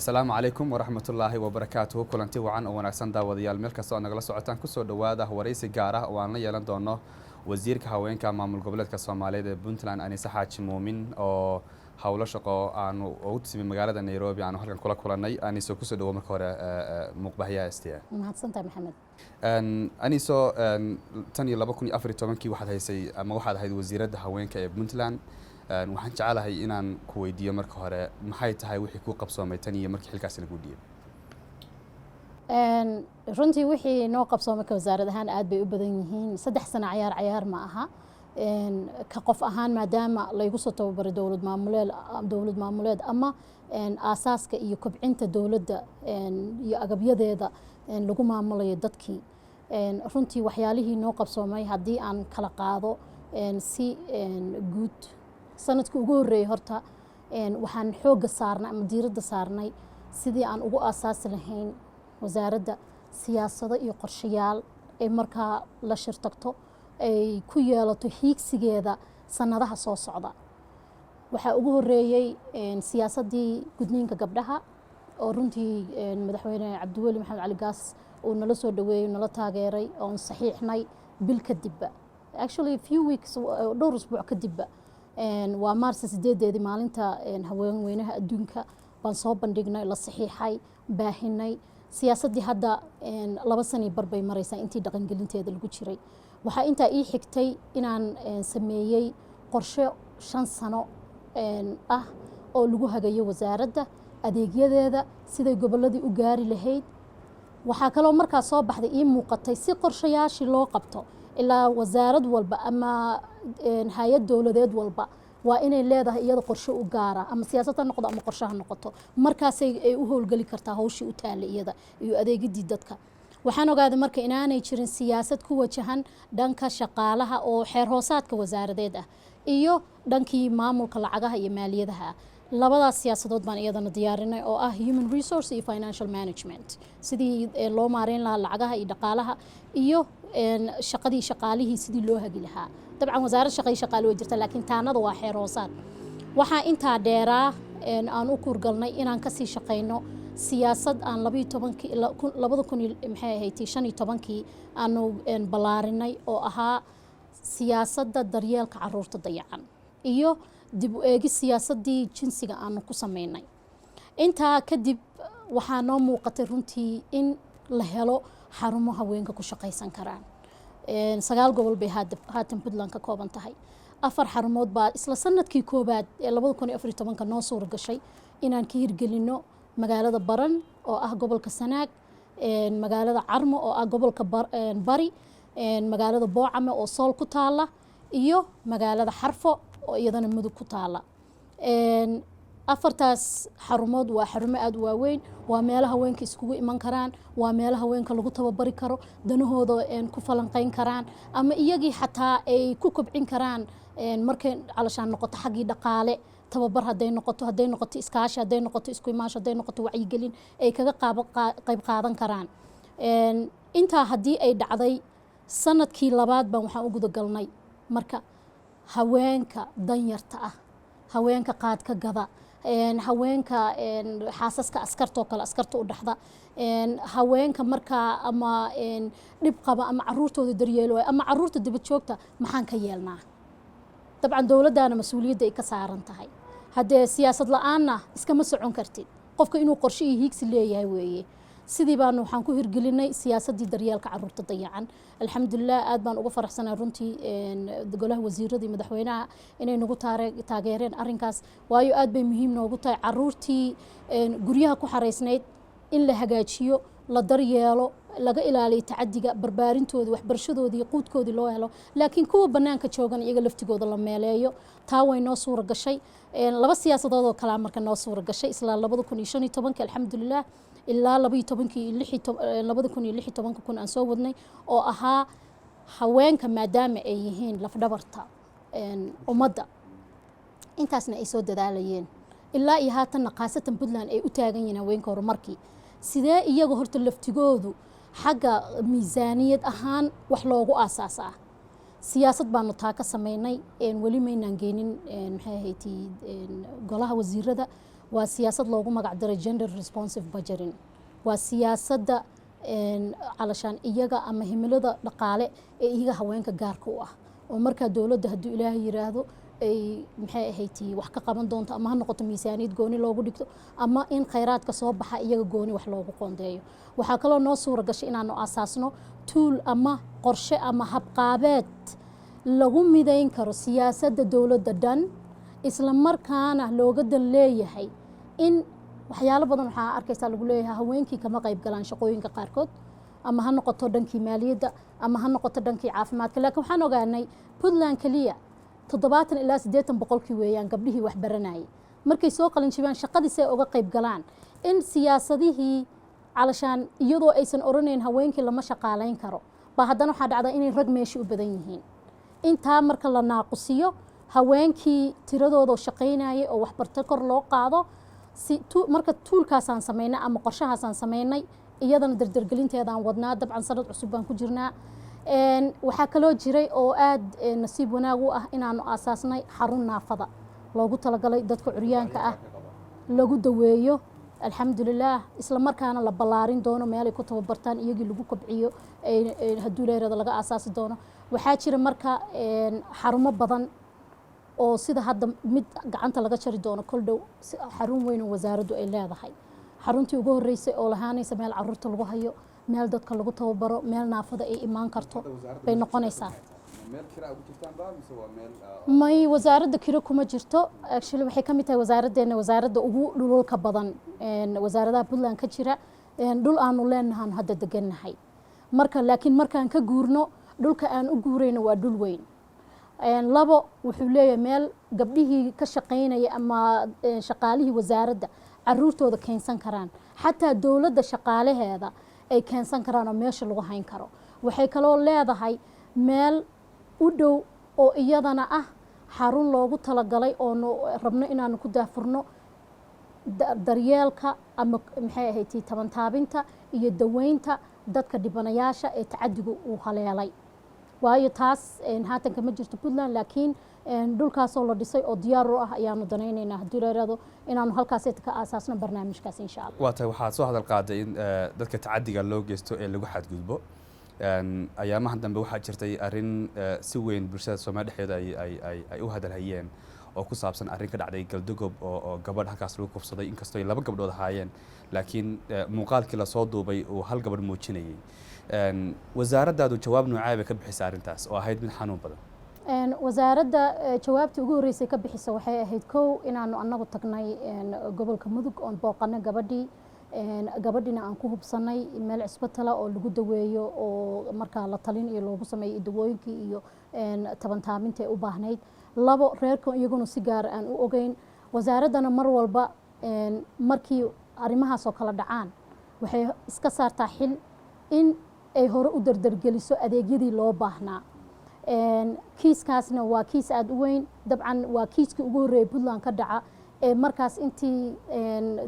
السلام عليكم ورحمة الله وبركاته كلنتي وعن وناكسن داوديال meel kasta oo nagala socotaan ku soo dhawaada wareysi gaar ah oo aan la yeelan doono wasiirka haweenka maamul goboleedka Soomaaliyeed ee Puntland Anisa Xaaji Muumin oo hawlo shaqo aan u timid magaalada Nairobi aan halkan kula kulanay Aniso ku soo dhawo marka hore muqbahiya STA mahadsantahay maxamed Aniso tan iyo 2014 waxaad haysay ama waxaad ahayd wasiiradda haweenka ee Puntland waxaan jecelahay inaan ku weydiiyo marka hore maxay tahay wixii ku qabsoomay tan iyo markii xilkaas lagu dhiibay runtii wixii noo qabsoomay ka wasaarad ahaan aad bay u badan yihiin 3 sano ciyaar ma aha ka qof ahaan maadaama la igu soo tababaray dawlad maamuleed ama aasaaska iyo kobcinta dawladda iyo agabyadeeda lagu maamulayo dadkii runtii waxyaalihii noo qabsoomay haddii aan kala qaado si guud sanadkii ugu horeeyay horta waxaan xooga saarnay ama diiradda saarnay sidii aan ugu aasaasi lahayn wasaaradda siyaasado iyo qorshayaal ay markaa la shirtagto ay ku yeelato hiigsigeeda sanadaha soo socda waxaa ugu horeeyay siyaasadii gudniinka gabdhaha oo runtii madaxweyne Cabdiweli Maxamed Cali Gaas uu nala soo dhaweeyay nala taageeray oo saxiixnay bil kadib actually few weeks dhowr usbuuc kadib waa Maarso 8 maalinta haweenweynaha adduunka baan soo bandhignay la saxiixay baahinay siyaasadii hadda 2 sano barbay maraysaa intii dhaqangelinteeda lagu jiray waxa inta ii xigtay inaan sameeyay qorshe 5 sano ah oo lagu hagayo wasaaradda adeegyadeeda siday goboladii u gaari lahayd waxa kale oo markaa soo baxday ii muuqatay si qorshayaashii loo qabto ilaa wasaarad walba ama hay'ad dawladeed walba waa inay leedahay iyada qorshe u gaara ama siyaasadda noqdo ama qorshaha noqoto markaas ay u howlgali kartaa hawshii u taal iyada iyo adeegidii dadka waxaan ogaaday marka inaanay jirin siyaasad ku wajahan dhanka shaqaalaha oo xeer hoosaadka wasaaradeed ah iyo dhankii maamulka lacagaha iyo maaliyadaha labadaas siyaasadood baan iyadana diyaarinay oo ah human resource iyo financial management sidii loo maareyn lahaa lacagaha iyo dhaqaalaha iyo shaqaalihii sidii loo hagi lahaa dabcan wasaaradda shaqaale way jirtaa laakiin taanada waa xeer hoosaad waxaa intaa dheeraa aan u kurgalnay inaan kasii shaqeyno siyaasad aan 2015 aanu balaarinay oo ahaa siyaasadda daryeelka caruurta dayacan iyo dib u eegis siyaasadii jinsiga aanu ku sameynay intaa kadib waxaa noo muuqatay runtii in la helo xarumo haweenka ku shaqaysan karaan 9 gobol bay haatan Puntland ka kooban tahay 4 xarumood baa isla sanadkii koobaad ee 2014 noo suura gashay inaan ka hirgelino magaalada Baran oo ah gobolka Sanaag magaalada Carmo oo ah gobolka Bari magaalada Boocame oo Sool ku taala iyo magaalada Xarfo oo iyadana mudug ku taala afartaas xarumood waa xarumo aad u waaweyn waa meelaha haweenka iskugu iman karaan waa meelaha haweenka lagu tababari karo danahooda ku falanqeyn karaan ama iyagii xataa ay ku kobcin karaan markay calashaan noqoto xaqii dhaqaale tababar haday noqoto iskaashi haday noqoto isku imaansho haday noqoto wacyigelin ay kaga qayb qaadan karaan intaa hadii ay dhacday sanadkii labaad baan waxaan u gudagalnay marka haweenka danyarta ah haweenka qaadka gada haweenka xaasaska askartoo kale askarta u dhaxda haweenka markaa ama dhib qaba ama caruurtooda daryeelo ama caruurta dibad joogta maxaan ka yeelnaa dabcan dawladdaana mas'uuliyadda ay ka saaran tahay haddee siyaasad la'aanna iskama socon kartid qofka inuu qorshe iyo hiigsi leeyahay weeye sidii baan waxaan ku hirgelinay siyaasadii daryeelka caruurta dayacan alxamdulillah aad baan uga faraxsanaa runtii golaha wasiirada iyo madaxweynaha inay nagu taageereen arrinkaas waayo aad bay muhiim noogu tahay caruurtii guryaha ku xareysnayd in la hagaajiyo la daryeelo laga ilaaliyo tacadiga barbaarintoodii waxbarashadoodii quudkoodii loo helo laakiin kuwa banaanka joogan iyaga laftigooda la meeleeyo taa way noo suura gashay 2 siyaasadood oo kala marka noo suura gashay isla 2015 alxamdulillah ilaa 2016 kun aan soo wadnay oo ahaa haweenka maadaama ay yihiin lafdhabarta ummadda intaasna ay soo dadaalayeen ilaa iyo haatan qaasatan Puntland ay u taagan yihiin haweenka horumarkii sidee iyaga horta laftigoodu xagga miisaaniyad ahaan wax loogu aasaasaa siyaasad baanu taa ka sameynay weli maynaan geenin maxay ahayd golaha wasiirada waa siyaasad loogu magac daray gender responsive budgeting waa siyaasadda calashaan iyaga ama himilada dhaqaale ee iyaga haweenka gaarka u ah oo markaa dowladda hadduu ilaahay yiraahdo ay maxay ahayd wax ka qaban doonto ama ha noqoto miisaaniyad gooni loogu dhigto ama in khayraadka soo baxa iyaga gooni wax loogu qoondeeyo waxaa kaloo noo suura gashay inaanu asaasno tuul ama qorshe ama habqaabeed lagu midayn karo siyaasadda dowladda dhan isla markaana looga dan leeyahay in waxyaalo badan waxaa arkaysaa lagu leeyahay haweenkii kama qayb galaan shaqooyinka qaarkood ama ha noqoto dhankii maaliyadda ama ha noqoto dhankii caafimaadka laakiin waxaan ogaanay Puntland kaliya 70 ilaa 80% weeyaan gabdhihii wax baranayay markay soo qalin jibaan shaqadiisa ay uga qayb galaan in siyaasadihii calashaan iyadoo aysan oranayn haweenkii lama shaqaalayn karo ba haddana waxaa dhacda inay rag meesha u badan yihiin intaa marka la naaqusiyo haweenkii tiradooda shaqaynayay oo waxbarto kor loo qaado marka tuulkaasaan samaynay ama qorshahaasaan samaynay iyadana dardargelinteedaan wadnaa dabcan sanad cusub baan ku jirnaa waxaa kaloo jiray oo aad nasiib wanaag u ah inaanu aasaasnay xarun naafada loogu talagalay dadka curyaanka ah lagu daweeyo alxamdulilaah isla markaana la ballaarin doono meelay ku tababartaan iyagii lagu kobciyo hadduu leerada laga aasaasi doono waxaa jira marka xarumo badan oo sida hadda mid gacanta laga jari doono kol dhow xarun weyn oo wasaaraddu ay leedahay xaruntii ugu horreysay oo lahaanaysa meel caruurta lagu hayo meel dadka lagu tababaro meel naafada ay imaan karto bay noqonaysaa may wasaaradda kiro kuma jirto actually waxay ka mid tahay wasaaraddeena wasaaradda ugu dhululka badan wasaaradaha Puntland ka jira dhul aanu leenahan hadda degannahay marka laakiin markaan ka guurno dhulka aan u guurayno waa dhul weyn labo wuxuu leeyahay meel gabdhihii ka shaqaynaya ama shaqaalihii wasaaradda caruurtooda keensan karaan xataa dowladda shaqaalaheeda ay keensan karaan oo meesha lagu hayn karo waxay kaloo leedahay meel u dhow oo iyadana ah xarun loogu talagalay oo rabno inaanu ku daafurno daryeelka ama maxay ahayd tabantaabinta iyo daweynta dadka dhibanayaasha ee tacadigu uu haleelay waayo taas haatan kama jirto Puntland laakiin dhulkaasoo la dhisay oo diyaar u ah ayaanu danaynaynaa haddii la yiraahdo inaanu halkaas ka aasaasno barnaamijkaas insha Allah waa tahay waxaad soo hadal qaaday in dadka tacadiga loo geysto ee lagu xadgudbo ayaamahan dambe waxaa jirtay arrin si weyn bulshada Soomaaliya dhexdeeda ay u hadalhayeen oo ku saabsan arrin ka dhacday Galdogob oo gabadh halkaas lagu kufsaday inkastoo ay laba gabdhood ahaayeen laakiin muuqaalkii la soo duubay uu hal gabadh muujinayay wasaaraddaadu jawaab noocee bay ka bixisay arrintaas oo ahayd mid xanuun badan wasaaradda jawaabtii ugu horreysay ka bixisa waxay ahayd kow inaanu annagu tagnay gobolka Mudug oon booqanay gabadhina aan ku hubsanay meel cisbitala oo lagu daweeyo oo markaa la talin iyo loogu sameeyo dawooyinkii iyo tabantaaminta ay u baahnayd labo reerkan iyaguna si gaar aan u ogeyn wasaaraddana mar walba markii arrimahaas oo kala dhacaan waxay iska saartaa xil in ay hore u dardargeliso adeegyadii loo baahnaa kiiskaasna waa kiis aad u weyn dabcan waa kiiskii ugu horreeyay Puntland ka dhaca ee markaas intii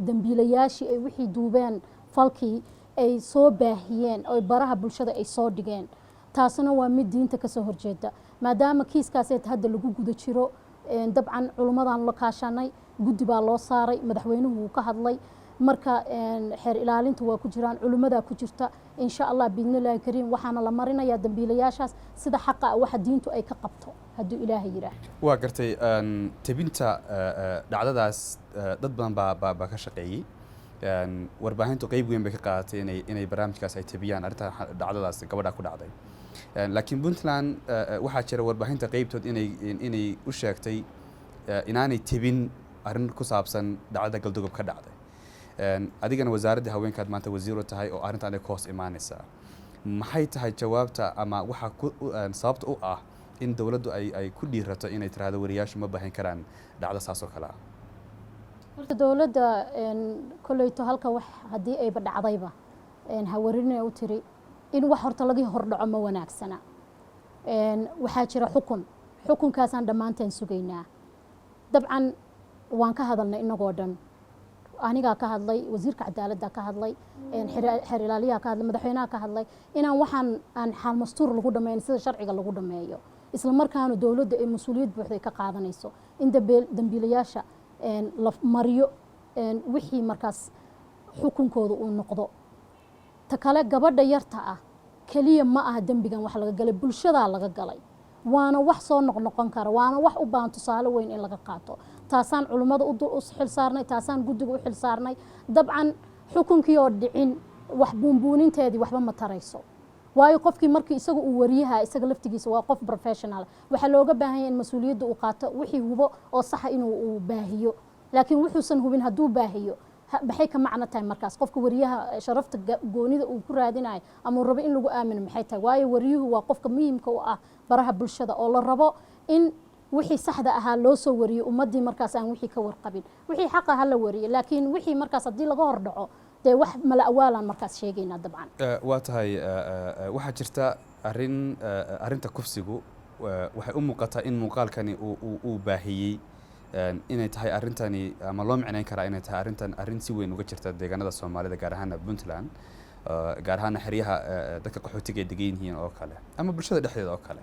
dambiilayaashii ay wixii duubeen falkii ay soo baahiyeen oo baraha bulshada ay soo dhigeen taasna waa mid diinta ka soo horjeeda maadaama kiiskaas hadda lagu guda jiro dabcan culimadan la kaashanay guddi baa loo saaray madaxweynuhu wuu ka hadlay marka xeer ilaalinta waa ku jiraan culimada ku jirta insha Allah biidnillaahi kariim waxaana la marinayaa dambiilayaashaas sida xaqa waxa diintu ay ka qabto hadduu ilaahay yiraahdo waa gartay tabinta dhacdadaas dad badan baa ka shaqeeyay warbaahintu qayb weyn bay ka qaadatay inay barnaamijkaas ay tabiyaan arrinta dhacdadaas gabadha ku dhacday laakiin Puntland waxaa jira warbaahinta qaybtood inay u sheegtay inaanay tabin arrin ku saabsan dhacdada Galdogob ka dhacday adigana wasaaradda haweenkaad maanta wasiir u tahay oo arrintan ay ka hoos imaanaysaa maxay tahay jawaabta ama waxa sababta u ah in dawladdu ay ku dhiirato inay tiraahdo wariyaashu ma baahin karaan dhacdo saas oo kale ah horta dawladda kolleyto halka wax haddii ayba dhacdayba hawarinaya u tiri in wax horta laga hordhaco ma wanaagsana waxaa jira xukunkaasaan dhammaanteen sugaynaa dabcan waan ka hadalnay inagoo dhan anigaa ka hadlay wasiirka cadaaladda ka hadlay xeer ilaaliyaha ka hadlay madaxweynaha ka hadlay inaan waxaan aan xaal mastuur lagu dhameeyo sida sharciga lagu dhameeyo isla markaana dawladda ay mas'uuliyad buuxda ka qaadanayso in dambiilayaasha la mariyo wixii markaas xukunkooda uu noqdo. ta kale gabadha yarta ah keliya ma aha dembigan wax laga galay, bulshadaa laga galay, waana wax soo noqnoqon kara, waana wax u baahan tusaale weyn in laga qaato. taasaan culummada u xil saarnay, taasaan guddiga u xil saarnay. dabcan xukunkii oo dhicin wax buunbuuninteedii waxba ma tarayso, waayo qofkii markii isaga uu wariyaha isaga laftigiisa waa qof professional, waxaa looga baahan yahay in mas-uuliyadda uu qaato wixii hubo oo saxa inuu baahiyo. laakiin wuxuusan hubin hadduu baahiyo maxay ka macno tahay markaas qofka wariyaha sharafta goonida uu ku raadinayo ama uu rabo in lagu aamino maxay tahay? waayo wariyuhu waa qofka muhiimka u ah baraha bulshada oo la rabo in wixii saxda ahaa loo soo wariyo ummaddii markaas aan wixii ka warqabin. wixii xaqa ha la wariyo, laakiin wixii markaas haddii laga hor dhaco dee wax mala awaalaan markaas sheegaynaa. dabcan waa tahay waxaa jirta arrinta kufsigu waxay u muuqataa in muuqaalkani uu baahiyey inay tahay arrintani ama loo micnayn karaa inay tahay arrin si weyn uga jirta deegaanada Soomaalida gaar ahaan Puntland, gaar ahaan xeryaha dadka qaxootiga ay degan yihiin oo kale ama bulshada dhexdeeda oo kale.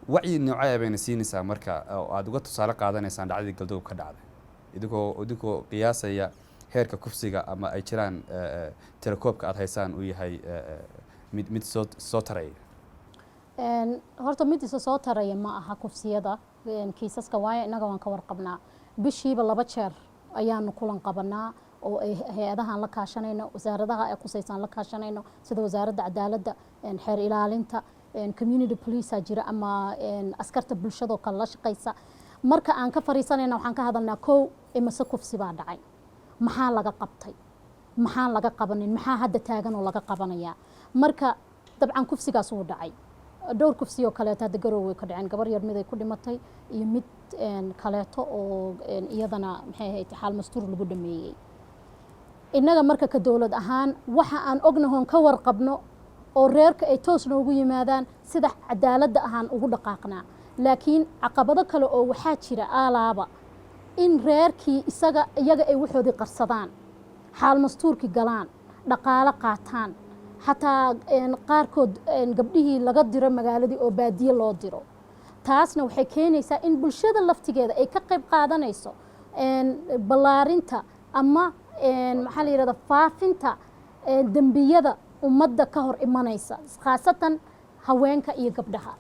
wacyi noocee bayna siinaysaa marka aad uga tusaale qaadanaysaan dhacdadii Galdogob ka dhacday idinkoo qiyaasaya heerka kufsiga ama ay jiraan telekoobka aad haysaan uu yahay mid soo taraya? horta mid isa soo taraya ma aha kufsiyada kiisaska, waayo innaga waan ka warqabnaa. bishiiba 2 jeer ayaanu kulan qabanaa oo ay hay-adahan la kaashanayno, wasaaradaha ay qusaysaan la kaashanayno, sida wasaaradda cadaaladda, xeer ilaalinta, community police jira ama askarta bulshada kale la shaqaysa. marka aan ka fariisanayna waxaan ka hadalnaa kow imase kufsi baa dhacay, maxaa laga qabtay, maxaan laga qabanin, maxaa hadda taagan oo laga qabanayaa. marka dabcan kufsigaas wuu dhacay. dhowr kufsi oo kaleeto hadda Garowe way ka dhaceen, gabar yar mid ay ku dhimatay iyo mid kaleeto oo iyadana maxay ahayd xaal mastuur lagu dhameeyey. innaga marka ka dowlad ahaan waxa aan ognahoon ka warqabno oo reerka ay toos noogu yimaadaan sida cadaaladda ahaan ugu dhaqaaqnaa. laakiin caqabado kale oo waxaa jira aalaaba in reerkii iyaga ay waxoodii qarsadaan, xaal mastuurkii galaan, dhaqaale qaataan, xataa qaarkood gabdhihii laga diro magaaladii oo baadiye loo diro. taasna waxay keenaysaa in bulshada laftigeeda ay ka qayb qaadanayso ballaarinta ama maxaa la yidhahdaa faafinta dembiyada ummadda ka hor imanaysa, khaasatan haweenka iyo gabdhaha.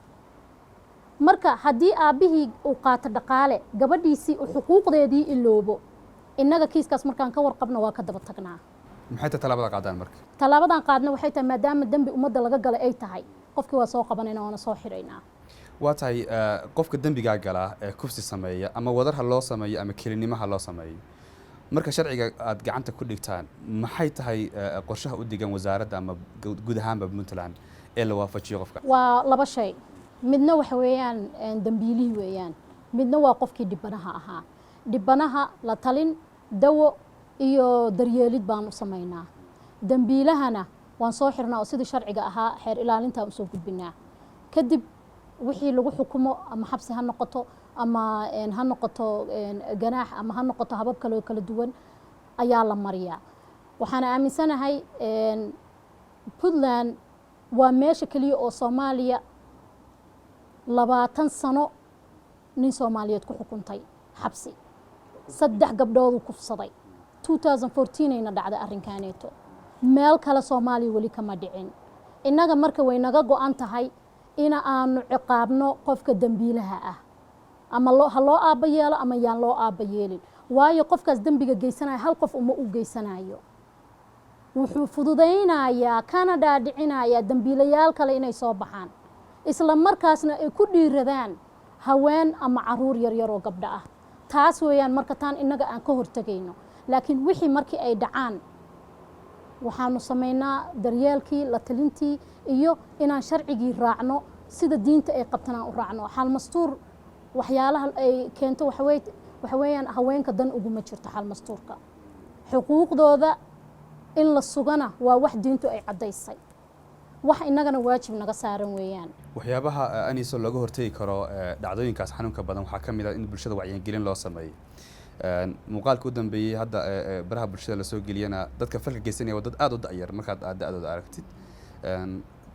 marka haddii aabbihii uu qaato dhaqaale, gabadhiisii uu xuquuqdeedii iloobo, innaga kiiskaas markaan ka warqabno waa ka daba tagnaa. maxay tahay tallaabada qaadaan marka? tallaabadan qaadna waxay tahay maadaama dembi ummadda laga galay ay tahay, qofkii waa soo qabanayna waana soo xiraynaa. waa tahay qofka dembigaa galaa ee kufsi sameeya ama wadar ha loo sameeyo ama kelinimo ha loo sameeyo, marka sharciga aad gacanta ku dhigtaan maxay tahay qorshaha u digan wasaaradda ama guud ahaanba Puntland ee la waafajiyo qofka? waa 2 shay. midna waxa weeyaan dambiilihii weeyaan, midna waa qofkii dhibanaha ahaa. dhibanaha la talin, dawo iyo daryeelid baan u samaynaa. dambiilahana waan soo xirnaa oo sidii sharciga ahaa xeer ilaalintaan usoo gudbinaa. kadib wixii lagu xukumo ama xabsi ha noqoto ama ha noqoto ganaax ama ha noqoto habab kale oo kala duwan ayaa la mariyaa. waxaan aaminsanahay Puntland waa meesha kaliya oo Soomaaliya 20 sano nin Soomaaliyeed ku xukuntay xabsi, 3 gabdhood kufsaday. 2014 ayna dhacday arrinkaaneeto. meel kale Soomaaliya weli kama dhicin. innaga marka way naga go'an tahay in aanu ciqaabno qofka dambiilaha ah, ama ha loo aaba yeelo ama yaan loo aaba yeelin. waayo qofkaas dembiga geysanaya hal qof uma u geysanayo, wuxuu fududaynayaa kana dhaadhicinayaa dambiilayaal kale inay soo baxaan, isla markaasna ay ku dhiiradaan haween ama caruur yaryar oo gabdho ah. taas weeyaan marka taan innaga aan ka hortagayno. laakiin wixii markii ay dhacaan waxaanu samaynaa daryeelkii, la talintii iyo inaan sharcigii raacno, sida diinta ay qabtanaan u raacno. xaal mastuur waxyaalaha ay keento waxa weeyaan haweenka dan uguma jirto xaal mastuurka. xuquuqdooda in la sugana waa wax diintu ay caddaysay, wax innagana waajib naga saaran weeyaan. waxyaabaha aniso laga hortagi karo dhacdooyinkaas xanuunka badan waxaa ka mid ah in bulshada wacyigelin loo sameeyo. muuqaalka u dambeeyay hadda baraha bulshada la soo geliyana dadka falka geysanaya waa dad aad u da'yar. markaad da'dooda aragtid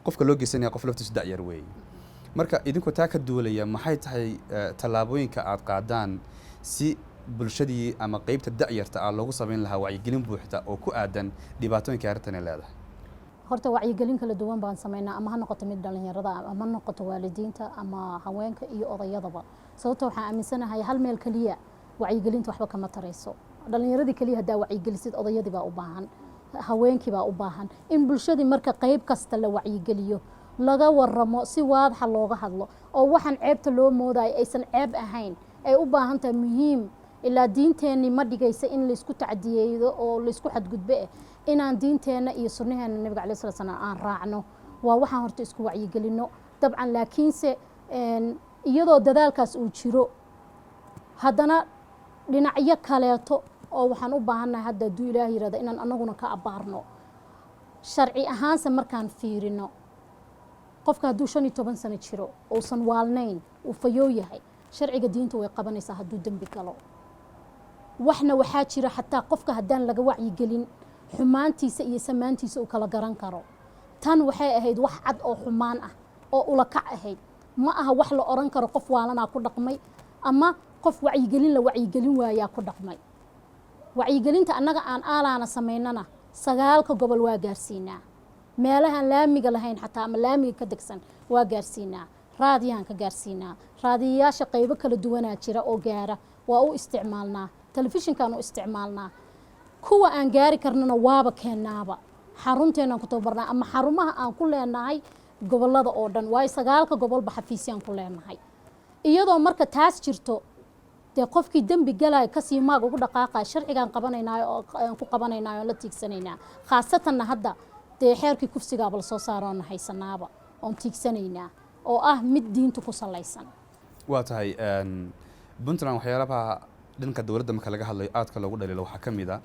qofka loo geysanaya qof laftiisu da'yar weeye. marka idinku taa ka duulaya maxay tahay tallaabooyinka aad qaadaan si bulshadii ama qaybta da'yarta ah loogu samayn lahaa wacyigelin buuxda oo ku aadan dhibaatooyinka arrintan ay leedahay? horta wacyigelin kala duwan baan sameynaa, ama ha noqoto mid dhalinyarada ama ha noqoto waalidiinta ama haweenka iyo odayadaba. sababtoo waxaan aaminsanahay hal meel kaliya wacyigelinta waxba kama tarayso. dhalinyaradii kaliya haddaa wacyigelisid odayadii baa u baahan, haweenkii baa u baahan in bulshadii marka qayb kasta la wacyigeliyo, laga waramo, si waadaxa looga hadlo, oo waxaan ceebta loo moodayo aysan ceeb ahayn, ay u baahan tahay muhiim. ilaa diinteenni ma dhigaysa in laysku tacdiyeeyo oo laysku xadgudbe inaan diinteenna iyo sunnaheena nabiga calayhi salaatu wasalaam aan raacno. waa waxaan horta isku wacyigelino dabcan, laakiinse iyadoo dadaalkaas uu jiro haddana dhinacyo kaleeto oo waxaan u baahannahay hadda hadduu ilaahay yirahdo inaan anaguna ka abaarno. sharci ahaanse markaan fiirino, qofka hadduu 15 sano jiro uusan waalnayn, uu fayoo yahay, sharciga diinta way qabanaysaa hadduu dembi galo. waxna waxaa jira xataa qofka haddaan laga wacyigelin xumaantiisa iyo samaantiisa uu kala garan karo. tan waxay ahayd wax cad oo xumaan ah oo ula kac ahayd, ma aha wax la oran karo qof waalanaa ku dhaqmay ama qof wacyigelin la wacyigelin waayaa ku dhaqmay. wacyigelinta annaga aan aalaana samaynana 9 gobol waa gaarsiinaa, meelahaan laamiga lahayn xataa ama laamiga ka degsan waa gaarsiinaa, raadiyahan ka gaarsiinaa, raadiyayaasha qaybo kala duwanaa jira oo gaara waa u isticmaalnaa, telefishinkaan u isticmaalnaa. kuwa aan gaari karnana waaba keenaaba, xarunteenaan ku tababarnaa ama xarumaha aan ku leenahay gobolada oo dhan. waayo 9 gobolba xafiisyaan ku leenahay. iyadoo marka taas jirto, dee qofkii dembi galaya kasii maag ugu dhaqaaqaya, sharcigaan qabanaynaayo oo aan ku qabanaynaayo oo la tiigsanaynaa. khaasatanna hadda dee xeerkii kufsigaaba la soo saaro oon haysanaaba oon tiigsanaynaa, oo ah mid diinta ku salaysan. waa tahay Puntland waxyaalaha dhanka dowladda marka laga hadlayo aadka loogu dhaliilo waxaa ka mid ah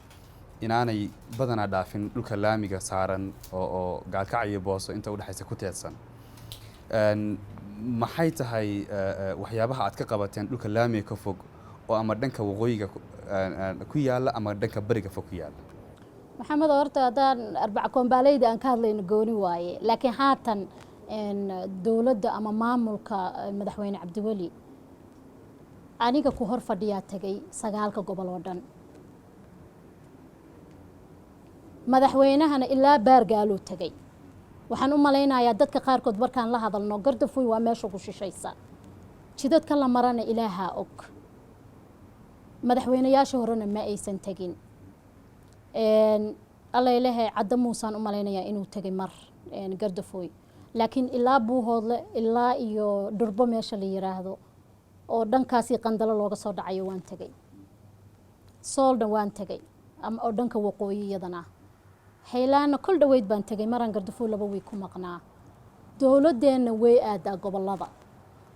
inaanay badanaa dhaafin dhulka laamiga saaran oo gaalkac iyo booso inta u dhaxaysa ku teedsan. maxay tahay waxyaabaha aad ka qabateen dhulka laamiga ka fog oo ama dhanka waqooyiga ku yaala ama dhanka bariga fog ku yaala? maxamed, horta haddaan arbaca koombaleyda aan ka hadlayno gooni waaye, laakiin haatan dowladda ama maamulka madaxweyne cabdiweli aniga ku hor fadhiyaa tagay 9 gobol oo dhan. madaxweynahana ilaa baargaaluu tagay. waxaan u malaynayaa dadka qaarkood markaan la hadalno gardafuy waa meesha ku shishaysa, jidadka la marana ilaahaa og. madaxweynayaasha horena ma aysan tegin. allailehe cadda muusaan u malaynayaa inuu tegay mar gardafuy, laakiin ilaa buuhoodle ilaa iyo dhurbo meesha la yiraahdo oo dhankaasii qandalo looga soo dhacayo waan tegay. soolna waan tegay oo dhanka waqooyiyadana. xaylaana kol dhaweyd baan tegay maraan gardafuy 2 wiig ku maqnaa. dowladeenna way aadaa gobolada,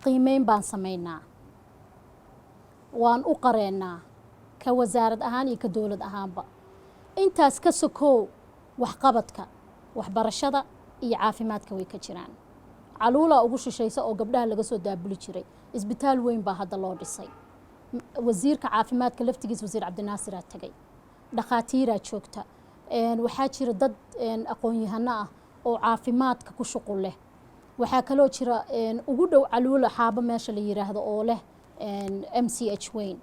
qiimeyn baan samaynaa, waan u qareennaa ka wasaarad ahaan iyo ka dowlad ahaanba. intaas ka sokow waxqabadka waxbarashada iyo caafimaadka way ka jiraan. caluulaa ugu shishaysa oo gabdhaha laga soo daabuli jiray, isbitaal weyn baa hadda loo dhisay. wasiirka caafimaadka laftigiisa wasiir cabdinaasiraa tagay, dhakhaatiiraa joogta. waxaa jira dad aqoon-yahano ah oo caafimaadka ku shuqul leh. waxaa kaloo jira ugu dhow caluula xaabo meesha la yiraahdo oo leh MCH weyn.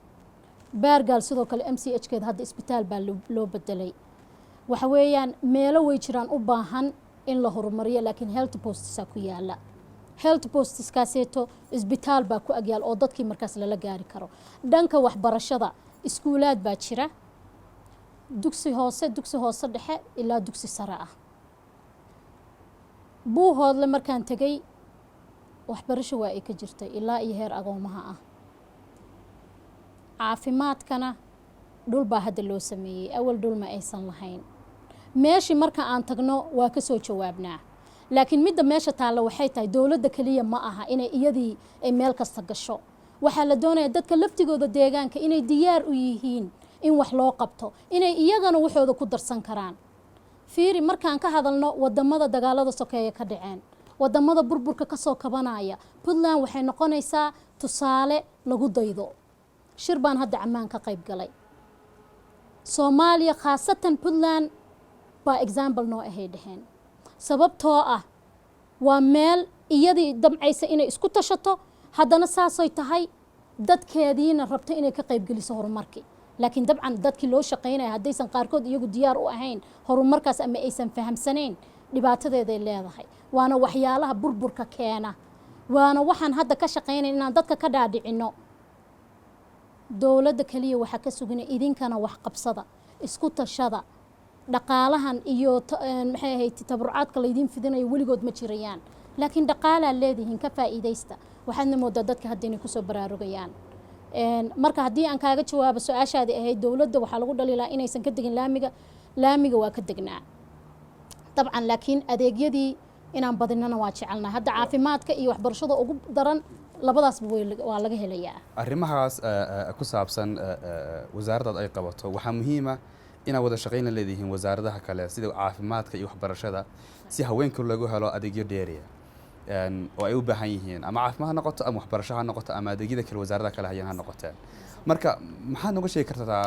baargaal sidoo kale MCH keeda hadda isbitaal baa loo bedelay. waxa weeyaan meelo way jiraan u baahan in la horumariyo, laakiin health posts ku yaala. health posts kaaseeto isbitaal baa ku agyaal oo dadkii markaas lala gaari karo. dhanka waxbarashada iskuulaad baa jira, dugsi hoose dhexe ilaa dugsi sare ah. buuhoodle markaan tegay waxbarasho waa ay ka jirtay ilaa iyo heer agoomaha ah. caafimaadkana dhul baa hadda loo sameeyey, awal dhul ma aysan lahayn. meeshii marka aan tagno waa ka soo jawaabnaa, laakiin midda meesha taalla waxay tahay dowladda kaliya ma aha inay iyadii ay meel kasta gasho. waxaa la doonayaa dadka laftigooda deegaanka inay diyaar u yihiin in wax loo qabto, inay iyagana waxooda ku darsan karaan. fiiri, markaan ka hadalno wadamada dagaalada sokeeye ka dhaceen, wadamada burburka ka soo kabanaya, Puntland waxay noqonaysaa tusaale lagu daydo. shir baan hadda Ammaan ka qayb galay. Soomaaliya khaasatan Puntland baa example noo ahay dhaheen, sababtoo ah waa meel iyadii damcaysa inay isku tashato, haddana saasay tahay dadkeediina rabto inay ka qayb geliso horumarkii laakiin dabcan dadkii loo shaqeynaya haddaysan qaarkood iyagu diyaar u ahayn horumarkaas ama aysan fahamsanayn dhibaatadeeday leedahay waana waxyaalaha burburka keena waana waxaan hadda ka shaqeynay inaan dadka ka dhaadhicino dowladda kaliya waxa ka sugina idinkana wax qabsada isku tashada dhaqaalahan iyo maxay ahayd tabarucaadka laydin fidinayo weligood ma jirayaan laakiin dhaqaalaa leedihiin ka faa'iidaysta waxaadna moodaa dadka hadda inay kusoo baraarugayaan marka haddii aan kaaga jawaabo su-aashaadii ahayd dowladda waxaa lagu dhaliilaa inaysan ka degin laamiga waa ka degnaa dabcan laakiin adeegyadii inaan badinana waa jecelnaa hadda caafimaadka iyo waxbarashada ugu daran labadaasba waa laga helayaa arrimahaas ku saabsan wasaaraddaad ay qabato waxaa muhiima inaad wada shaqayn la leedihiin wasaaradaha kale sida caafimaadka iyo waxbarashada si haweenka lagu helo adeegyo dheeriya oo ay u baahan yihiin ama caafimaad ha noqoto ama waxbarasho ha noqoto ama adeegyada kale wasaaradaha kale hayaan ha noqoteen marka maxaad nooga sheegi kartaa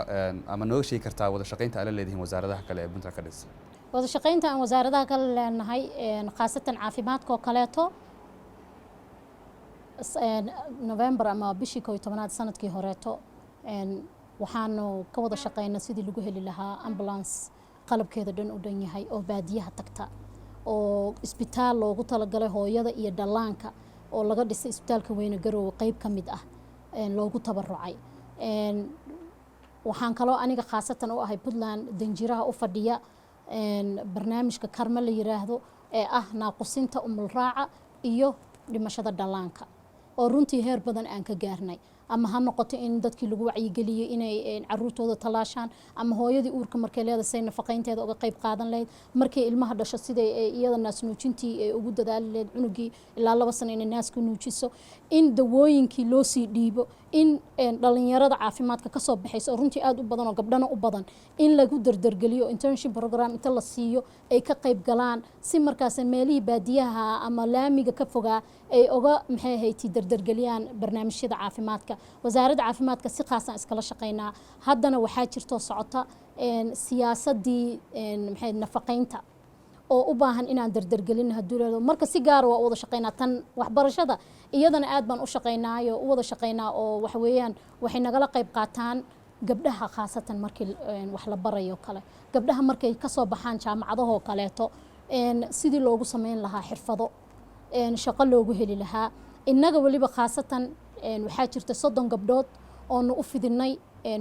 ama nooga sheegi kartaa wada shaqaynta aad la leedihiin wasaaradaha kale ee Puntland ka dhisan wada shaqaynta aan wasaaradaha kale leenahay khaasatan caafimaadka oo kaleeto November ama bishii 11 sanadkii horeeto waxaanu ka wada shaqeynaa sidii lagu heli lahaa ambulance qalabkeeda dhan u dhan yahay oo baadiyaha tagta oo isbitaal loogu talagalay hooyada iyo dhallaanka oo laga dhisay isbitaalka weyne Garowe qayb ka mid ah loogu tabarucay waxaan kaloo aniga khaasatan u ahay Puntland danjiraha u fadhiya barnaamijka karma la yiraahdo ee ah naaqusinta umul raaca iyo dhimashada dhallaanka oo runtii heer badan aan ka gaarnay ama ha noqoto in dadkii lagu wacyigeliyay inay caruurtooda talaashaan ama hooyadii uurka markay leedahay nafaqeynteeda uga qayb qaadan lahayd markay ilmaha dhasho siday iyada naas nuujintii ugu dadaali lahayd cunugii ilaa 2 sano inay naaska nuujiso in dawooyinkii loo sii dhiibo in dhalinyarada caafimaadka ka soo baxayso runtii aad u badan oo gabdhana u badan in lagu dardargeliyo internship program inta la siiyo ay ka qayb galaan si markaas meelihii baadiyaha ama laamiga ka fogaa ay uga maxay ahayd dardargeliyaan barnaamijyada caafimaadka wasaaradda caafimaadka si khaas ah iskala shaqeynaa haddana waxaa jirto socota siyaasadii maxay nafaqeynta oo u baahan inaan dardargelin hadduu leedo marka si gaar ah waa wada shaqeynaa tan waxbarashada iyadana aad baan u shaqeynaayo u wada shaqeynaa oo wax weeyaan waxay nagala qayb qaataan gabdhaha khaasatan markii wax la barayo kale gabdhaha markay ka soo baxaan jaamacadaha oo kaleeto sidii loogu sameyn lahaa xirfado shaqo loogu heli lahaa innaga waliba khaasatan waxaa jirta 30 gabdhood oo nu u fidinay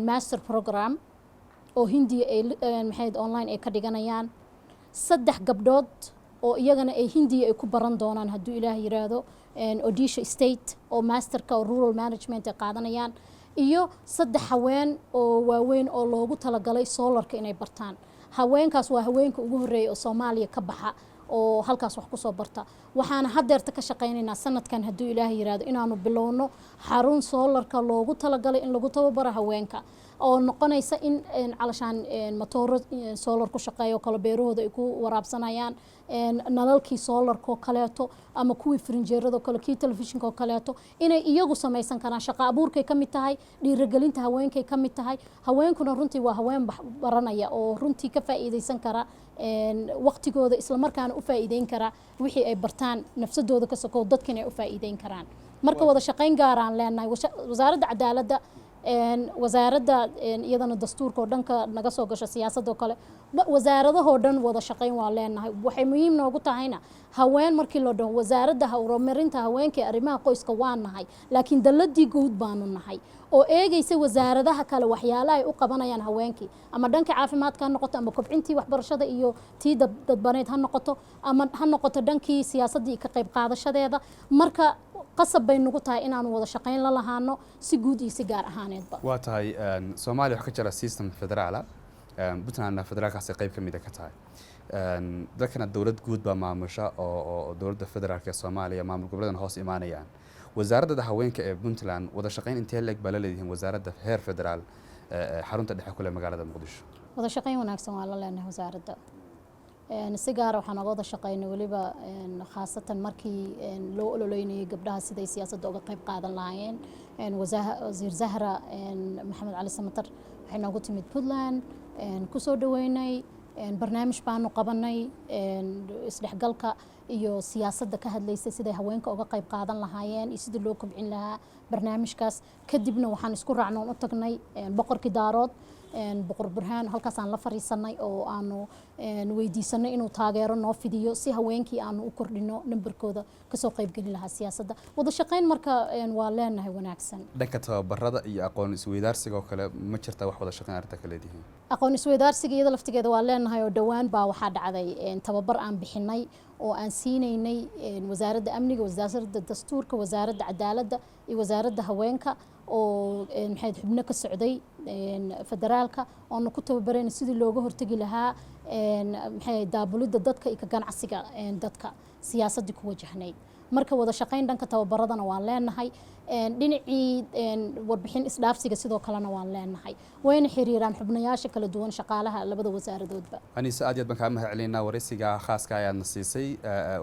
master program oo hindiya ay maxay online ay ka dhiganayaan 3 gabdhood oo iyagana ay hindiya ay ku baran doonaan hadduu ilaahay yiraahdo Odisha State oo masterka oo rural management ay qaadanayaan iyo 3 haween oo waaweyn oo loogu talagalay solarka inay bartaan haweenkaas waa haweenka ugu horeeyay oo Soomaaliya ka baxa oo halkaas wax ku soo barta waxaana haddeerta ka shaqeynaynaa sanadkan hadduu ilaahay yiraahdo inaanu bilowno xarun solarka loogu talagalay in lagu tababaro haweenka oo noqonaysa in calashaan matooro solar ku shaqeeyo kala beerahooda ay ku waraabsanayaan nalalkii solarka oo kaleeto ama kuwii frinjeerada kale kii telefishinka oo kaleeto inay iyagu samaysan karaan shaqo abuurkay ka mid tahay dhiirigelinta haweenkay ka mid tahay haweenkuna runtii waa haween baranaya oo runtii ka faa'iideysan kara waqtigooda isla markaana u faa'iideyn kara wixii ay bartaan nafsadooda ka sokow dadkana ay u faa'iideyn karaan marka wada shaqeyn gaar aan leenahay wasaaradda cadaaladda wasaaradda iyadana dastuurka oo dhanka naga soo gasho siyaasadda oo kale wasaaradahoo dhan wada shaqeyn waa leenahay waxay muhiim noogu tahayna haween markii la dhaho wasaaradda horumarinta haweenka arrimaha qoyska waa nahay laakiin dalladii guud baanu nahay oo eegaysa wasaaradaha kale waxyaalaha ay u qabanayaan haweenkii ama dhanka caafimaadka ha noqoto ama kobcintii waxbarashada iyo tii dadbaneed ha noqoto ama ha noqoto dhankii siyaasaddii ka qayb qaadashadeeda marka qasab bay nagu tahay inaanu wada shaqeyn la lahaano si guud iyo si gaar ahaaneedba waa tahay Soomaaliya waxa ka jira system federaal Puntland federaalkaas qayb ka mid ah ka tahay dadkana dawlad guud baa maamusha oo dawladda federaalka Soomaaliya maamul goboleedana hoos imaanayaan wasaaradda haweenka ee Puntland wada shaqeyn intee leeg baa la leeyihiin wasaaradda heer federaal xarunta dhexe kule magaalada Muqdisho wada shaqeyn wanaagsan waa la leenahay wasaaradda si gaar ah waxaan wada shaqeynay waliba khaasatan markii loo ololeynayay gabdhaha siday siyaasadda uga qayb qaadan lahaayeen wasiir Zahra Maxamed Cali Samatar waxay noogu timid Puntland ku soo dhaweynay barnaamij baanu qabanay isdhexgalka iyo siyaasadda ka hadlaysay siday haweenka uga qayb qaadan lahaayeen iyo sidii loo kobcin lahaa barnaamijkaas kadibna waxaan isku raacnoon u tagnay boqorkii daarood boqor burhaan halkaasaan la fariisanay oo aanu weydiisanay inuu taageero noo fidiyo si haweenkii aanu u kordhino nambarkooda kasoo qaybgeli lahaa siyaasadda wada shaqayn marka waa leenahay wanaagsan dhanka tababarada iyo aqoon isweydaarsiga oo kale ma jirta wax wada shaqayn arrinta ka leedihiin aqoon isweydaarsiga iyada laftigeeda waa leenahay oo dhowaan baa waxaa dhacday tababar aan bixinay oo aan siinaynay wasaaradda amniga wasaaradda dastuurka wasaaradda cadaaladda iyo wasaaradda haweenka oo maxay xubno ka socday federaalka oo ku tababareen sidii looga hortagi lahaa maxay daabulida dadka iyo ganacsiga dadka siyaasadda ku wajahnayd marka wada shaqayn dhanka tababaradana waan leenahay dhinacii warbixin isdhaafsiga sidoo kalena waan leenahay wayna xiriiraan xubnayaasha kala duwan shaqaalaha labada wasaaradoodba anise aad iyo aad baan kaa mahad celinaa waraysiga khaaska ayaadna siisay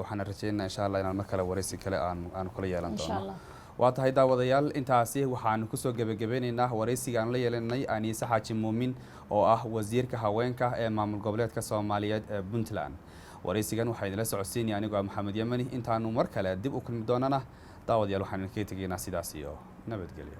waxaan rajaynaynaa insha allah inaan mar kale waraysi kale aan kula yeelan doono waa tahay daawadayaal intaasi waxaanu kusoo gebagabeynaynaa waraysiga aan la yeelanay Anise Xaaji Muumin oo ah wasiirka haweenka ee maamul goboleedka Soomaaliyeed ee Puntland waraysigan waxaa idinla socodsiinaya anigoo Maxamed Yamani intaanu mar kale dib u kulmi doonana daawadayaal waxaan idinkaga tegaynaa sidaas iyo nabadgelyo